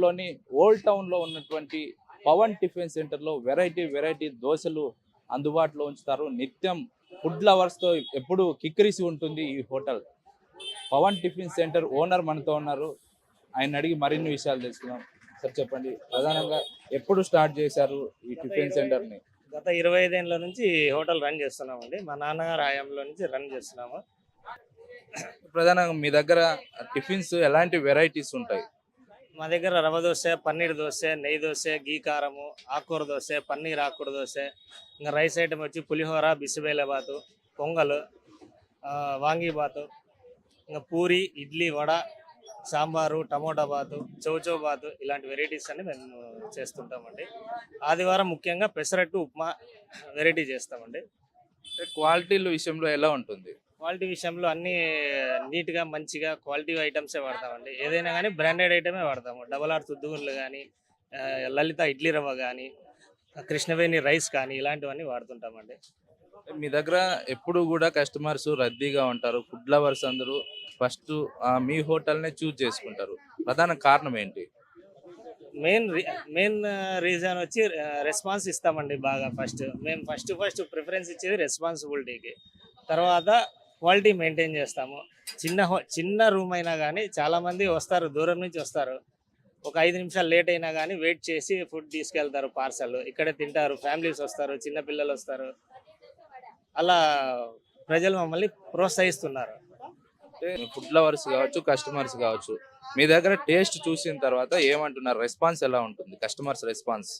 లోని old town లో ఉన్నటువంటి పవన్ టిఫిన్ సెంటర్ లో వెరైటీ దోశలు అందుబాటులో ఉంచుతారు. నిత్యం ఫుడ్ లవర్స్ తో ఎప్పుడు కిక్కిరిసి ఉంటుంది ఈ hotel. Pavan tiffin center owner మనతో ఉన్నారు. ఆయన అడిగి మరిన్ని విషయాలు తెలుసుకుందాం. సార్ చెప్పండి, ప్రధానంగా ఎప్పుడు స్టార్ట్ చేశారు ఈ టిఫిన్ సెంటర్ ని? గత 25 ఏళ్ల నుంచి హోటల్ రన్ చేస్తున్నామండి. మా నాన్నగారు హయాంలో నుంచి రన్ చేస్తున్నాము. ప్రధానంగా మీ దగ్గర టిఫిన్స్ ఎలాంటి వెరైటీస్ ఉంటాయి? మా దగ్గర రవ్వ దోశ, పన్నీర్ దోశ, నెయ్యి దోశ, గీ కారము, ఆకుకూర దోశ, పన్నీర్ ఆకుకూర దోశ, ఇంకా రైస్ ఐటమ్ వచ్చి పులిహోర, బిసిబేలబాతు, పొంగల్, వాంగీబాతు, ఇంకా పూరి, ఇడ్లీ, వడ, సాంబారు, టమోటా బాతు, చౌచౌ బాతు, ఇలాంటి వెరైటీస్ అన్ని మేము చేస్తుంటామండి. ఆదివారం ముఖ్యంగా పెసరట్టు, ఉప్మా వెరైటీ చేస్తామండి. క్వాలిటీల విషయంలో ఎలా ఉంటుంది? క్వాలిటీ విషయంలో అన్ని నీట్గా మంచిగా క్వాలిటీ ఐటమ్సే వాడతామండి. ఏదైనా కానీ బ్రాండెడ్ ఐటమే వాడతాము. డబల్ ఆర్ తుద్దుగుళ్ళు కానీ, లలిత ఇడ్లీ రవ్వ కానీ, కృష్ణవేణి రైస్ కానీ ఇలాంటివన్నీ వాడుతుంటామండి. మీ దగ్గర ఎప్పుడు కూడా కస్టమర్స్ రద్దీగా ఉంటారు. ఫుడ్ లవర్స్ అందరూ ఫస్ట్ మీ హోటల్నే చూజ్ చేసుకుంటారు. ప్రధాన కారణం ఏంటి? మెయిన్ రీజన్ వచ్చి రెస్పాన్స్ ఇస్తామండి. బాగా మేము ఫస్ట్ ప్రిఫరెన్స్ ఇచ్చేది రెస్పాన్సిబిలిటీకి. తర్వాత క్వాలిటీ మెయింటైన్ చేస్తాము. చిన్న రూమ్ అయినా కానీ చాలామంది వస్తారు, దూరం నుంచి వస్తారు. ఒక 5 నిమిషాలు లేట్ అయినా కానీ వెయిట్ చేసి ఫుడ్ తీసుకెళ్తారు. పార్సల్ ఇక్కడే తింటారు. ఫ్యామిలీస్ వస్తారు, చిన్నపిల్లలు వస్తారు. అలా ప్రజలు మమ్మల్ని ప్రోత్సహిస్తున్నారు. ఫుడ్ లవర్స్ కావచ్చు, కస్టమర్స్ కావచ్చు, మీ దగ్గర టేస్ట్ చూసిన తర్వాత ఏమంటున్నారు? రెస్పాన్స్ ఎలా ఉంటుంది? కస్టమర్స్ రెస్పాన్స్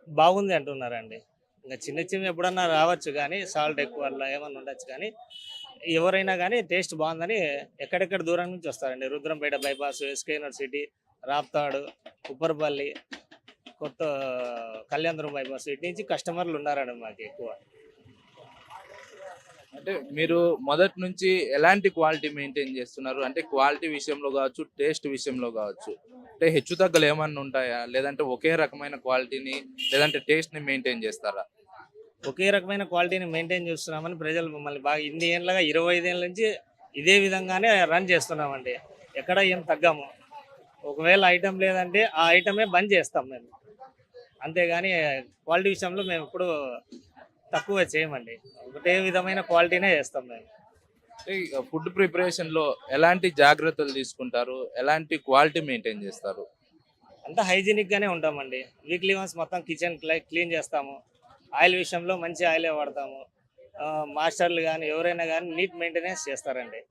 బాగుంది అంటున్నారండి. ఇంకా చిన్న ఎప్పుడన్నా రావచ్చు కానీ సాల్ట్ ఎక్కువ అలా ఏమన్నా ఉండొచ్చు కానీ ఎవరైనా కానీ టేస్ట్ బాగుందని ఎక్కడెక్కడ దూరం నుంచి వస్తారండి. Rudrampeta bypass, SK university, Raptadu, Upparapalli, కొత్త కళ్యాణదుర్గం బైపాస్ ఇటు నుంచి కస్టమర్లు ఉన్నారండి మాకు ఎక్కువ. అంటే మీరు మొదటి నుంచి ఎలాంటి క్వాలిటీ మెయింటైన్ చేస్తున్నారు? అంటే క్వాలిటీ విషయంలో కావచ్చు, టేస్ట్ విషయంలో కావచ్చు, అంటే హెచ్చు తగ్గలు ఏమన్నా ఉంటాయా? లేదంటే ఒకే రకమైన క్వాలిటీని లేదంటే టేస్ట్ ని మెయింటైన్ చేస్తారా? ఒకే రకమైన క్వాలిటీని మెయింటైన్ చేస్తున్నామని ప్రజలు మమ్మల్ని బాగా ఇన్ని ఏళ్ళగా 25 ఏళ్ళ నుంచి ఇదే విధంగానే రన్ చేస్తున్నామండి. ఎక్కడ ఏం తగ్గాము. ఒకవేళ ఐటెం లేదంటే ఆ ఐటమే బంద్ చేస్తాం మేము. అంతేగాని క్వాలిటీ విషయంలో మేము ఎప్పుడు తక్కువ చేయమండి. ఒకటే విధమైన క్వాలిటీనే చేస్తాం మేము. ఫుడ్ ప్రిపరేషన్ లో ఎలాంటి జాగ్రత్తలు తీసుకుంటారు? ఎలాంటి క్వాలిటీ మెయింటైన్ చేస్తారు? అంతా హైజీనిక్ గానే ఉంటామండి. వీక్లీ వన్స్ మొత్తం కిచెన్ క్లీన్ చేస్తాము. ఆయిల్ విషయంలో మంచి ఆయిలే వాడతాము. మాస్టర్లు కానీ ఎవరైనా కానీ నీట్ మెయింటెనెన్స్ చేస్తారండి.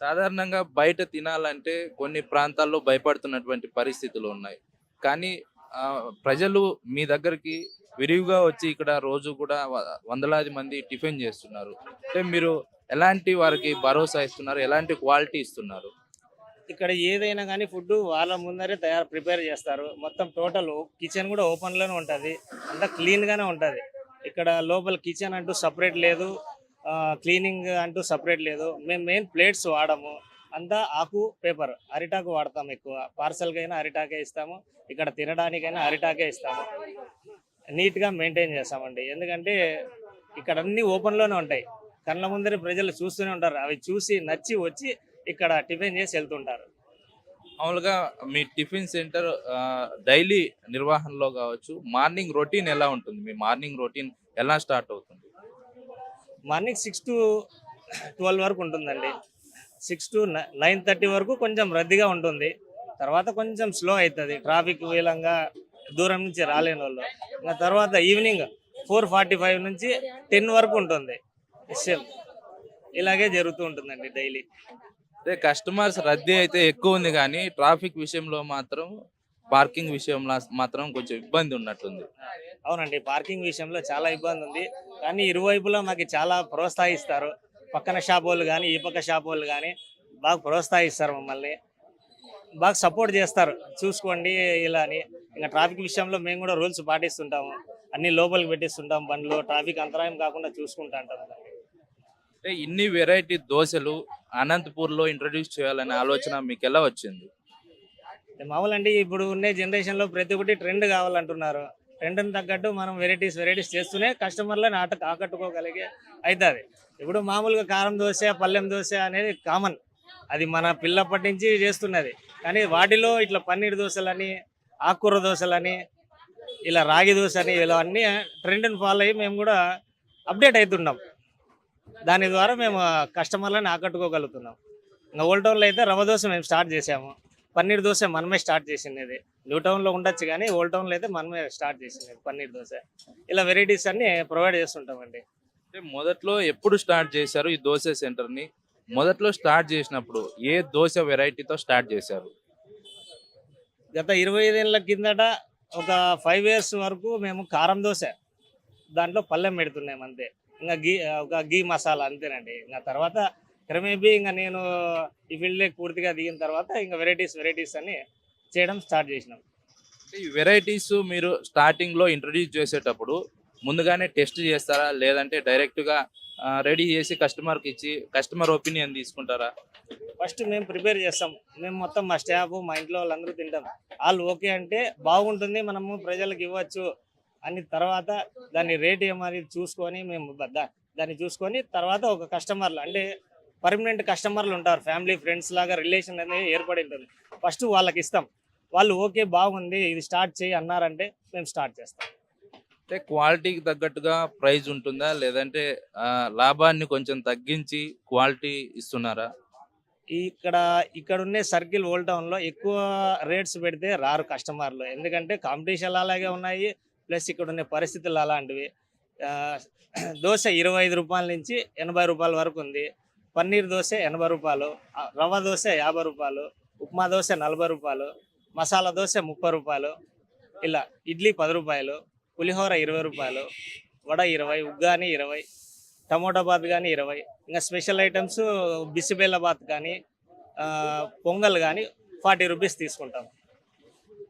సాధారణంగా బయట తినాలంటే కొన్ని ప్రాంతాల్లో భయపడుతున్నటువంటి పరిస్థితులు ఉన్నాయి. కానీ ప్రజలు మీ దగ్గరికి విరివిగా వచ్చి ఇక్కడ రోజు కూడా వందలాది మంది టిఫిన్ చేస్తున్నారు. అంటే మీరు ఎలాంటి వారికి భరోసా ఇస్తున్నారు? ఎలాంటి క్వాలిటీ ఇస్తున్నారు? ఇక్కడ ఏదైనా కానీ ఫుడ్ వాళ్ళ ముందరే ప్రిపేర్ చేస్తారు. మొత్తం టోటల్ కిచెన్ కూడా ఓపెన్లోనే ఉంటుంది. అంతా క్లీన్గానే ఉంటుంది. ఇక్కడ లోపల కిచెన్ అంటూ సపరేట్ లేదు, క్లీనింగ్ అంటూ సపరేట్ లేదు. మేము మెయిన్ ప్లేట్స్ వాడము. అంతా ఆకు పేపర్ అరిటాకు వాడతాము. ఎక్కువ పార్సల్కైనా అరిటాకే ఇస్తాము. ఇక్కడ తినడానికైనా అరిటాకే ఇస్తాము. నీట్గా మెయింటైన్ చేస్తామండి. ఎందుకంటే ఇక్కడ అన్నీ ఓపెన్లోనే ఉంటాయి. కళ్ళ ముందరే ప్రజలు చూస్తూనే ఉంటారు. అవి చూసి నచ్చి వచ్చి ఇక్కడ టిఫిన్ చేసి వెళ్తుంటారు. మామూలుగా మీ టిఫిన్ సెంటర్ డైలీ నిర్వహణలో కావచ్చు, మార్నింగ్ రొటీన్ ఎలా ఉంటుంది? మీ మార్నింగ్ రొటీన్ ఎలా స్టార్ట్ అవుతుంది? మార్నింగ్ 6 to 12 వరకు ఉంటుందండి. 6 to 9:30 వరకు కొంచెం రద్దీగా ఉంటుంది. తర్వాత కొంచెం స్లో అవుతుంది. ట్రాఫిక్ మూలంగా దూరం నుంచి రాలేని వాళ్ళు. ఇంకా తర్వాత ఈవినింగ్ 4:45 నుంచి 10 వరకు ఉంటుంది. సేమ్ ఇలాగే జరుగుతూ ఉంటుందండి డైలీ. అదే కస్టమర్స్ రద్దీ అయితే ఎక్కువ ఉంది, కానీ ట్రాఫిక్ విషయంలో మాత్రం, పార్కింగ్ విషయంలో మాత్రం కొంచెం ఇబ్బంది ఉన్నట్టుంది. అవునండి, పార్కింగ్ విషయంలో చాలా ఇబ్బంది ఉంది. కానీ ఇరువైపులా మాకు చాలా ప్రోత్సహిస్తారు. పక్కన షాప్ వాళ్ళు కానీ ఈ పక్క షాప్ వాళ్ళు కానీ బాగా ప్రోత్సహిస్తారు. మమ్మల్ని బాగా సపోర్ట్ చేస్తారు. చూసుకోండి ఇలా అని. ఇంకా ట్రాఫిక్ విషయంలో మేము కూడా రూల్స్ పాటిస్తుంటాము. అన్ని లోపలికి పెట్టిస్తుంటాం. బండ్లు ట్రాఫిక్ అంతరాయం కాకుండా చూసుకుంటా ఉంటాం. అంటే ఇన్ని వెరైటీ దోశలు అనంతపూర్లో ఇంట్రడ్యూస్ చేయాలనే ఆలోచన మీకు ఎలా వచ్చింది? మామూలు అండి, ఇప్పుడు ఉండే జనరేషన్లో ప్రతి ఒక్కటి ట్రెండ్ కావాలంటున్నారు. ట్రెండ్ని తగ్గట్టు మనం వెరైటీస్ చేస్తూనే కస్టమర్లను ఆకట్టుకోగలిగే అవుతుంది. ఇప్పుడు మామూలుగా కారం దోశ, పల్లెం దోశ అనేది కామన్. అది మన పిల్లప్పటి నుంచి చేస్తున్నది. కానీ వాటిలో ఇట్లా పన్నీర్ దోశలని, ఆకుకూర దోశలని, ఇలా రాగి దోశ అని ఇలా అన్ని ట్రెండ్ని ఫాలో అయ్యి మేము కూడా అప్డేట్ అవుతున్నాం. దాని ద్వారా మేము కస్టమర్లను ఆకట్టుకోగలుగుతున్నాం. ఇంకా ఓల్డ్ టౌన్లో అయితే రవ్వ దోశ మేము స్టార్ట్ చేసాము. పన్నీర్ దోశ మనమే స్టార్ట్ చేసింది. న్యూ టౌన్లో ఉండొచ్చు కానీ ఓల్డ్ టౌన్లో అయితే మనమే స్టార్ట్ చేసింది పన్నీర్ దోశ. ఇలా వెరైటీస్ అన్ని ప్రొవైడ్ చేస్తుంటామండి. అంటే మొదట్లో ఎప్పుడు స్టార్ట్ చేశారు ఈ దోశ సెంటర్ని? మొదట్లో స్టార్ట్ చేసినప్పుడు ఏ దోశ వెరైటీతో స్టార్ట్ చేశారు? గత 25 ఏళ్ళ కిందట ఒక 5 years వరకు మేము కారం దోశ దాంట్లో పళ్ళెం పెడుతున్నాం అంతే. ఇంకా ఒక గీ మసాలా అంతేనండి. ఇంకా తర్వాత క్రమేపీ ఇంకా నేను ఈ ఫీల్డ్లోకి పూర్తిగా దిగిన తర్వాత ఇంకా వెరైటీస్ అని చేయడం స్టార్ట్ చేసినాం. అంటే ఈ వెరైటీస్ మీరు స్టార్టింగ్లో ఇంట్రడ్యూస్ చేసేటప్పుడు ముందుగానే టెస్ట్ చేస్తారా, లేదంటే డైరెక్ట్గా రెడీ చేసి కస్టమర్కి ఇచ్చి కస్టమర్ ఒపీనియన్ తీసుకుంటారా? ఫస్ట్ మేము ప్రిపేర్ చేస్తాం. మేము మొత్తం మా స్టాఫ్, మా ఇంట్లో వాళ్ళందరూ తింటాం. వాళ్ళు ఓకే అంటే బాగుంటుంది, మనము ప్రజలకు ఇవ్వచ్చు అని తర్వాత దాని రేట్ ఏమని చూసుకొని మేము దాన్ని చూసుకొని తర్వాత ఒక కస్టమర్లు అంటే పర్మనెంట్ కస్టమర్లు ఉంటారు, ఫ్యామిలీ ఫ్రెండ్స్ లాగా రిలేషన్ అనేది ఏర్పడి ఉంటుంది. ఫస్ట్ వాళ్ళకి ఇస్తాం. వాళ్ళు ఓకే బాగుంది ఇది స్టార్ట్ చేయి అన్నారంటే మేము స్టార్ట్ చేస్తాం. అంటే క్వాలిటీకి తగ్గట్టుగా ప్రైస్ ఉంటుందా, లేదంటే లాభాన్ని కొంచెం తగ్గించి క్వాలిటీ ఇస్తున్నారా? ఇక్కడ ఉండే సర్కిల్ ఓల్డ్ టౌన్లో ఎక్కువ రేట్స్ పెడితే రారు కస్టమర్లు. ఎందుకంటే కాంపిటీషన్ అలాగే ఉన్నాయి, ప్లస్ ఇక్కడ ఉండే పరిస్థితులు అలాంటివి. ఆ, దోశ 25 రూపాయల నుంచి 80 రూపాయల వరకు ఉంది. పన్నీర్ దోశ 80 రూపాయలు, రవ్వ దోశ 50 రూపాయలు, ఉప్మా దోశ 40 రూపాయలు, మసాలా దోశ 30 రూపాయలు, ఇలా ఇడ్లీ 10 రూపాయలు, పులిహోర 20 రూపాయలు, వడ 20, ఉగ్గాని 20, టమోటా బాత్ కానీ 20. ఇంకా స్పెషల్ ఐటమ్స్ బిసిబెల్ల బాత్ కానీ పొంగల్ కానీ 40 రూపీస్ తీసుకుంటాం.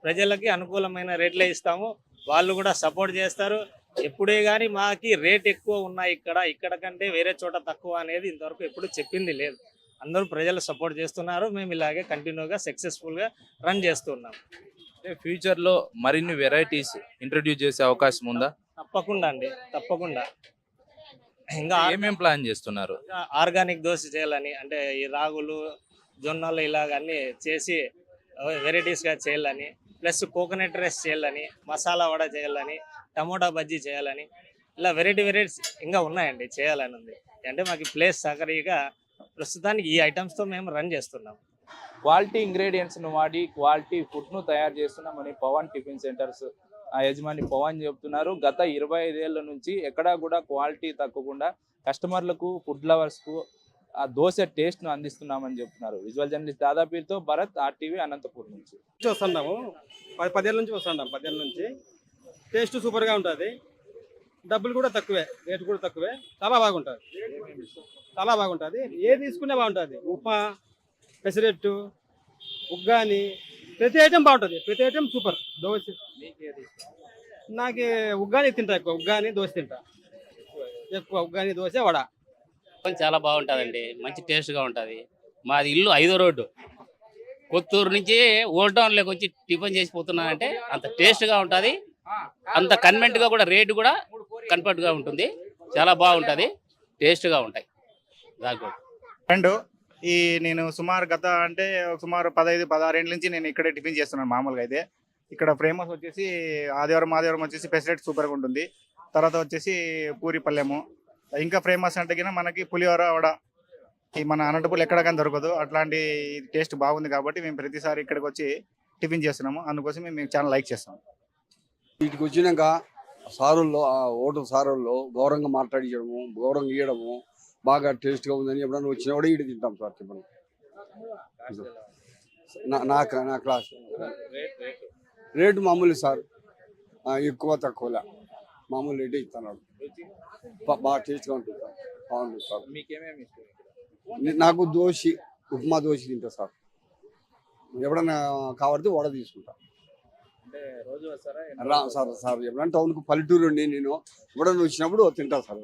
ప్రజలకి అనుకూలమైన రేట్లే ఇస్తాము. వాళ్ళు కూడా సపోర్ట్ చేస్తారు. ఎప్పుడే కానీ మాకి రేట్ ఎక్కువ ఉన్నాయి ఇక్కడ కంటే వేరే చోట తక్కువ అనేది ఇంతవరకు ఎప్పుడు చెప్పింది లేదు. అందరూ ప్రజలు సపోర్ట్ చేస్తున్నారు. మేము ఇలాగే కంటిన్యూగా సక్సెస్ఫుల్గా రన్ చేస్తున్నాం. అంటే ఫ్యూచర్లో మరిన్ని వెరైటీస్ ఇంట్రడ్యూస్ చేసే అవకాశం ఉందా? తప్పకుండా అండి, తప్పకుండా. ఇంకా ఏమేం ప్లాన్ చేస్తున్నారు? ఆర్గానిక్ దోశ చేయాలని, అంటే ఈ రాగులు, జొన్నలు ఇలాగన్నీ చేసి వెరైటీస్గా చేయాలని, ప్లస్ కోకోనట్ రైస్ చేయాలని, మసాలా వడ చేయాలని, టమోటా బజ్జీ చేయాలని, ఇలా వెరైటీస్ ఇంకా ఉన్నాయండి చేయాలని ఉంది. అంటే మాకు ప్లేస్ సహకరిగా ప్రస్తుతానికి ఈ ఐటమ్స్తో మేము రన్ చేస్తున్నాం. క్వాలిటీ ఇంగ్రీడియంట్స్ను వాడి క్వాలిటీ ఫుడ్ను తయారు చేస్తున్నామని పవన్ టిఫిన్ సెంటర్స్ యజమాని పవన్ చెప్తున్నారు. గత 25 ఏళ్ల నుంచి ఎక్కడా కూడా క్వాలిటీ తగ్గకుండా కస్టమర్లకు, ఫుడ్ లవర్స్కు ఆ దోశ టేస్ట్ను అందిస్తున్నామని చెప్తున్నారు. విజువల్ జర్నలిస్ట్ దాదాపీతో భరత్, ఆర్టీవీ, అనంతపూర్ నుంచి. వస్తున్నాము 10 ఏళ్ళ నుంచి వస్తున్నాం. 10 ఏళ్ళ నుంచి టేస్ట్ సూపర్గా ఉంటుంది. డబ్బులు కూడా తక్కువే, రేటు కూడా తక్కువే. చాలా బాగుంటుంది, చాలా బాగుంటుంది. ఏది తీసుకునే బాగుంటుంది. ఉప్మా, పెసరెట్టు, ఉగ్గాని, ప్రతి ఐటెం బాగుంటుంది. ప్రతి ఐటెం సూపర్. దోశ నాకు ఉగ్గాని తింటా, ఎక్కువ ఉగ్గాని దోశ తింటా ఎక్కువ. ఉగ్గాని దోశ, వడ చాలా బాగుంటుందండి. మంచి టేస్ట్గా ఉంటుంది. మాది ఇల్లు 5వ రోడ్డు. కొత్తూరు నుంచి ఓల్డ్ టౌన్లోకి వచ్చి టిఫిన్ చేసి పోతున్నానంటే అంత టేస్ట్గా ఉంటుంది, అంత కన్వెంట్గా కూడా, రేటు కూడా కన్ఫర్ట్గా ఉంటుంది. చాలా బాగుంటుంది, టేస్ట్గా ఉంటాయి. దాకా అండ్ నేను సుమారు సుమారు 15-16 ఏళ్ళ నుంచి నేను ఇక్కడే టిఫిన్ చేస్తున్నాను. మామూలుగా అయితే ఇక్కడ ఫేమస్ వచ్చేసి ఆదివారం వచ్చేసి పెసరెట్ సూపర్గా ఉంటుంది. తర్వాత వచ్చేసి పూరి పల్లెము. ఇంకా ఫేమస్ అంటే కింద మనకి పులిహోర, వడ ఈ మన అనంతపూర్లో ఎక్కడ కానీ దొరకదు. అట్లాంటి టేస్ట్ బాగుంది కాబట్టి మేము ప్రతిసారి ఇక్కడికి వచ్చి టిఫిన్ చేస్తున్నాము. అందుకోసం మేము చాలా లైక్ చేస్తాం. వీటికి వచ్చినాక సారుల్లో, ఆ హోటల్ సారుల్లో గౌరవంగా మాట్లాడించడము, గౌరవంగా ఇవ్వడము, బాగా టేస్ట్గా ఉందని ఎప్పుడైనా వచ్చినా కూడా ఇటు తింటాం సార్. చెప్పండి, నా క్లాస్ రేటు మామూలు సార్, ఎక్కువ తక్కువలే మామూలు రేటే ఇస్తున్నాడు. బాగా టేస్ట్గా ఉంటుంది సార్, బాగుంటుంది సార్. మీకేమేమి ఇష్టం? నాకు దోశ, ఉప్మా దోశ తింటా సార్. ఎప్పుడైనా కావాలంటే వడ తీసుకుంటా. అంటే రోజు వస్తారా? సార్ ఎప్పుడైనా టౌన్కు పల్లెటూరు ఉండి నేను ఎప్పుడైనా వచ్చినప్పుడు తింటా సార్.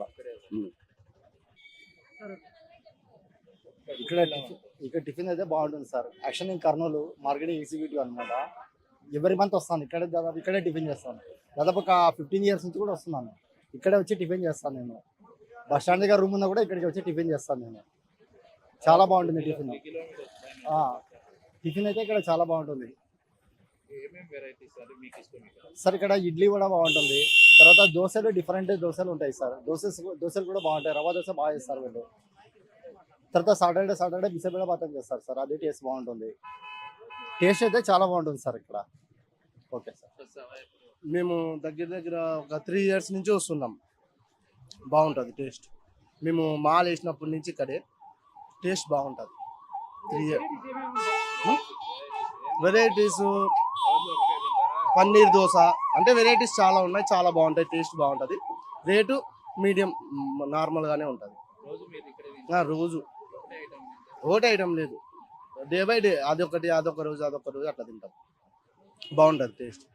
ఇక్కడ టిఫిన్ అయితే బాగుంటుంది సార్. యాక్చువల్ నేను కర్నూలు మార్కెటింగ్ ఎగ్జిక్యూటివ్ అనమాట. ఎవరి మంత్ వస్తాను ఇక్కడే టిఫిన్ చేస్తాను. దాదాపు ఒక 15 years నుంచి కూడా వస్తున్నాను. ఇక్కడే వచ్చి టిఫిన్ చేస్తాను నేను. బస్ స్టాండ్ దగ్గర రూమ్ ఉన్నా కూడా ఇక్కడికి వచ్చి టిఫిన్ చేస్తాను నేను. చాలా బాగుంటుంది టిఫిన్. టిఫిన్ అయితే ఇక్కడ చాలా బాగుంటుంది ఏమేమి వెరైటీస్ సార్ మీకు ఇష్టం ఇక్కడ? సార్. ఇక్కడ ఇడ్లీ కూడా బాగుంటుంది. తర్వాత దోశలు డిఫరెంట్ దోశలు ఉంటాయి సార్. దోశలు కూడా బాగుంటాయి. రవ్వ దోశ బాగా చేస్తారు వీళ్ళు. తర్వాత సాటర్డే బిసిబెళ్ళ బాతం చేస్తారు సార్. అది టేస్ట్ బాగుంటుంది. టేస్ట్ అయితే చాలా బాగుంటుంది సార్ ఇక్కడ. Okay sir. మేము దగ్గర ఒక 3 years నుంచి వస్తున్నాం. బాగుంటుంది టేస్ట్. మేము మాల్ వేసినప్పటి నుంచి ఇక్కడే టేస్ట్ బాగుంటుంది. 3 years వెరైటీస్ పన్నీర్ దోశ అంటే వెరైటీస్ చాలా ఉన్నాయి. చాలా బాగుంటాయి. టేస్ట్ బాగుంటుంది. రేటు మీడియం నార్మల్గానే ఉంటుంది. రోజు మీరు ఇక్కడ తింటారా? రోజు ఒకటే item తింటారా? ఒకటే ఐటమ్ లేదు. డే బై డే అదొక రోజు అట్లా తింటాం. బాగుంటుంది టేస్ట్.